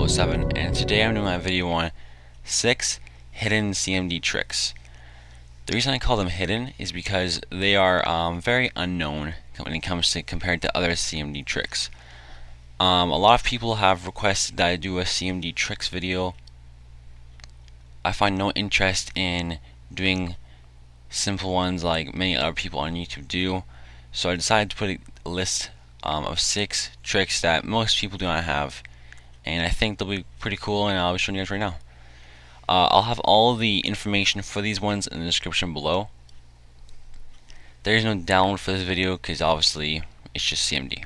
07, and today I'm doing my video on 6 hidden CMD tricks. The reason I call them hidden is because they are very unknown when it comes to compared to other CMD tricks. A lot of people have requested that I do a CMD tricks video. I find no interest in doing simple ones like many other people on YouTube do, so I decided to put a list of 6 tricks that most people do not have, and I think they'll be pretty cool, and I'll be showing you guys right now. I'll have all the information for these ones in the description below. There is no download for this video because obviously it's just CMD.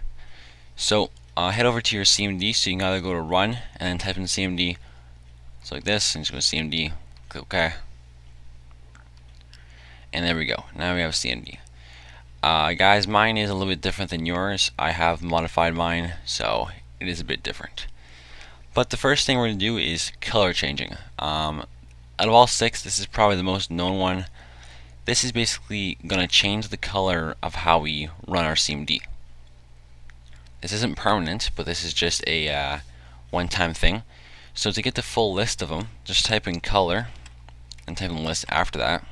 So head over to your CMD, so you can either go to run and then type in CMD, so like this, and just go to CMD, click OK, and there we go. Now we have CMD. Guys, mine is a little bit different than yours. I have modified mine, so it is a bit different. But the first thing we're going to do is color changing. Out of all 6, this is probably the most known one. This is basically going to change the color of how we run our CMD. This isn't permanent, but this is just a one-time thing. So to get the full list of them, just type in color and type in list after that.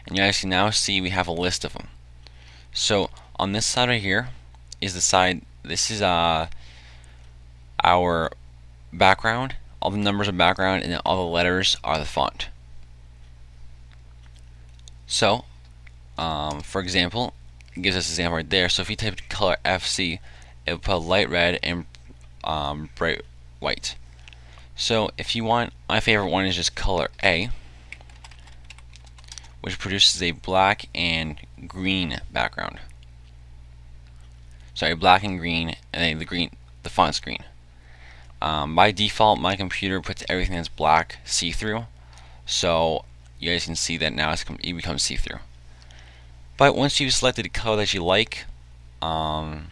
And you guys can now see we have a list of them. So on this side right here is the side, this is our background. All the numbers are background, and then all the letters are the font. So for example, it gives us an example right there. So if you type color FC, it will put light red and bright white. So if you want, my favorite one is just color A, which produces a black and green background. Sorry, black and green, and then the font's green. By default, my computer puts everything that's black see-through, so you guys can see that now it becomes see-through. But once you've selected a color that you like, then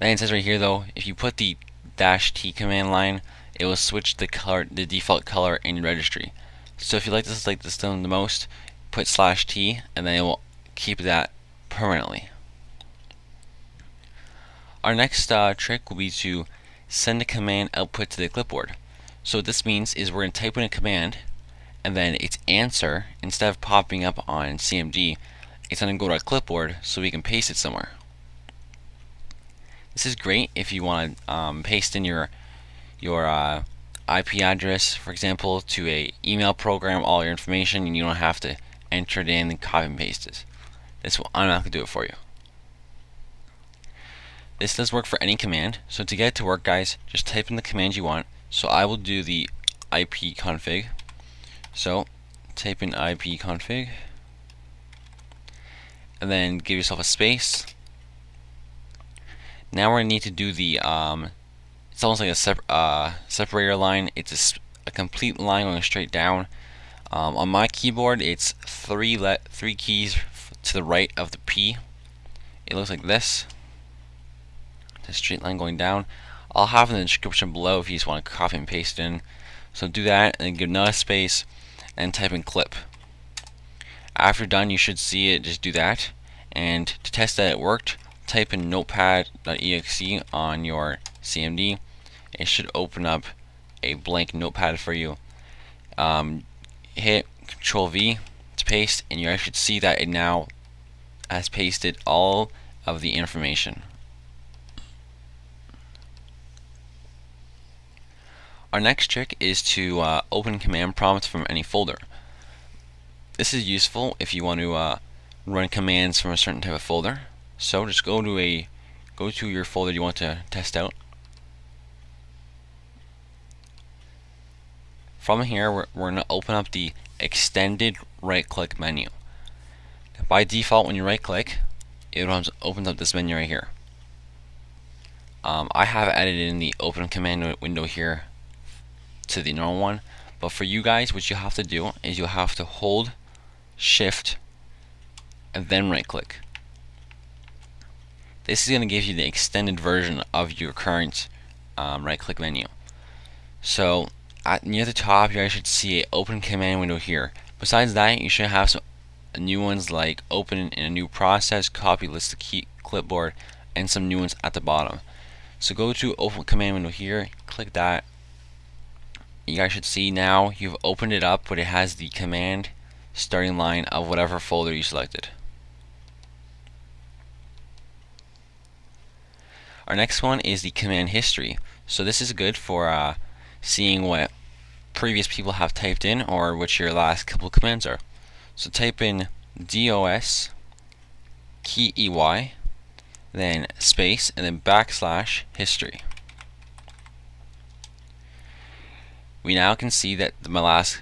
it says right here though, if you put the -T command line, it will switch the default color in your registry. So if you like this the most, put /T, and then it will keep that permanently. Our next trick will be to send a command output to the clipboard. So what this means is we're going to type in a command, and then its answer, instead of popping up on CMD, it's going to go to our clipboard so we can paste it somewhere. This is great if you want to paste in your IP address, for example, to a email program, all your information, and you don't have to enter it in and copy and paste it. I'm not going to do it for you. This does work for any command. So to get it to work, guys, just type in the command you want. So I will do the ipconfig. So type in ipconfig, and then give yourself a space. Now we're going to need to do the it's almost like a separator line. It's a complete line going straight down. On my keyboard, it's three keys to the right of the P. It looks like this. The straight line going down. I'll have it in the description below if you just want to copy and paste in. So do that, and then give another space, and type in clip. After you're done, you should see it. Just do that, and to test that it worked, type in notepad.exe on your CMD. It should open up a blank notepad for you. Hit Control V to paste, and you should see that it now has pasted all of the information. Our next trick is to open command prompts from any folder. This is useful if you want to run commands from a certain type of folder. So just go to your folder you want to test out. From here, we're going to open up the extended right-click menu. By default, when you right-click, it opens up this menu right here. I have added in the open command window here to the normal one, but for you guys, what you have to do is you have to hold Shift and then right-click. This is going to give you the extended version of your current right-click menu. So near the top, you guys should see an open command window here. Besides that, you should have some new ones like open in a new process, copy list to clipboard, and some new ones at the bottom. So go to open command window here, click that. You guys should see now you've opened it up, but it has the command starting line of whatever folder you selected. Our next one is the command history. So this is good for seeing what previous people have typed in or what your last couple commands are. So type in DOS key EY, then space, and then backslash history. We now can see that my last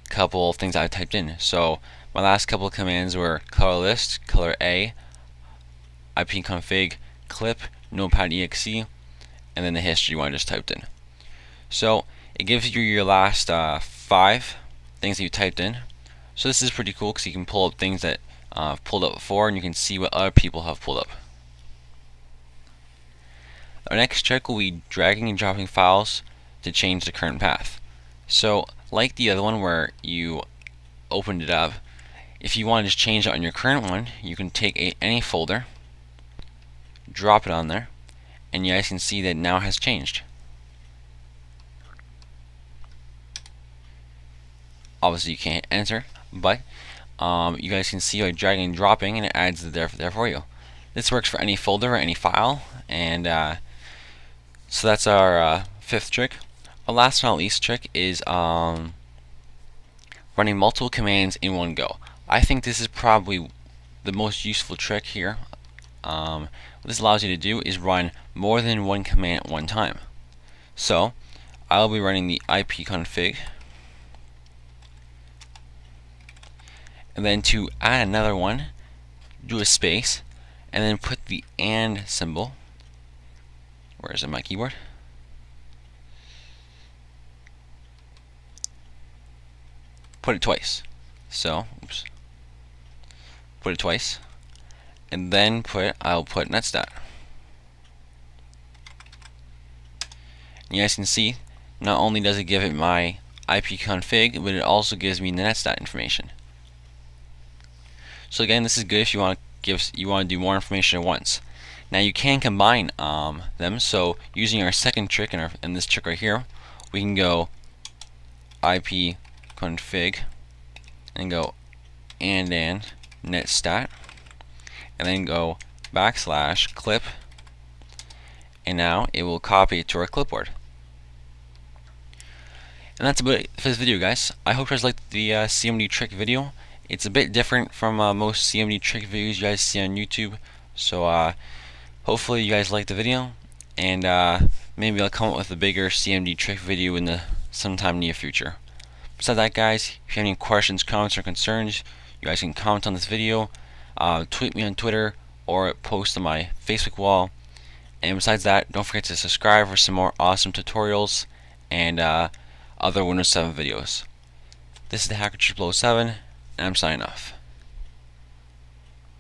couple things I typed in. So my last couple of commands were color list, color A, ipconfig, clip, notepad.exe, and then the history one I just typed in. So it gives you your last 5 things that you typed in. So this is pretty cool because you can pull up things that I've pulled up before, and you can see what other people have pulled up. Our next trick will be dragging and dropping files to change the current path. So like the other one where you opened it up, if you want to just change it on your current one, you can take any folder, drop it on there, and you guys can see that it now has changed. Obviously you can't enter, but you guys can see by dragging and dropping, and it adds it there for you. This works for any folder or any file, and so that's our 5th trick. Our last but not least trick is running multiple commands in one go. I think this is probably the most useful trick here. What this allows you to do is run more than one command at one time. So I'll be running the ipconfig, and then to add another one, do a space, and then put the AND symbol. Where is it, my keyboard? Put it twice. So, oops. Put it twice, and then I'll put netstat. And you guys can see, not only does it give it my ipconfig, but it also gives me the netstat information. So again, this is good if you want to do more information at once. Now you can combine them. So using our second trick in this trick right here, we can go ipconfig and go and netstat, and then go backslash clip, and now it will copy it to our clipboard. And that's about it for this video, guys. I hope you guys liked the CMD trick video. It's a bit different from most CMD trick videos you guys see on YouTube. So hopefully you guys liked the video, and maybe I'll come up with a bigger CMD trick video in the sometime near future. Besides that, guys, if you have any questions, comments, or concerns, you guys can comment on this video, tweet me on Twitter, or post on my Facebook wall. And besides that, don't forget to subscribe for some more awesome tutorials and other Windows 7 videos. This is the Hacker 007, and I'm signing off.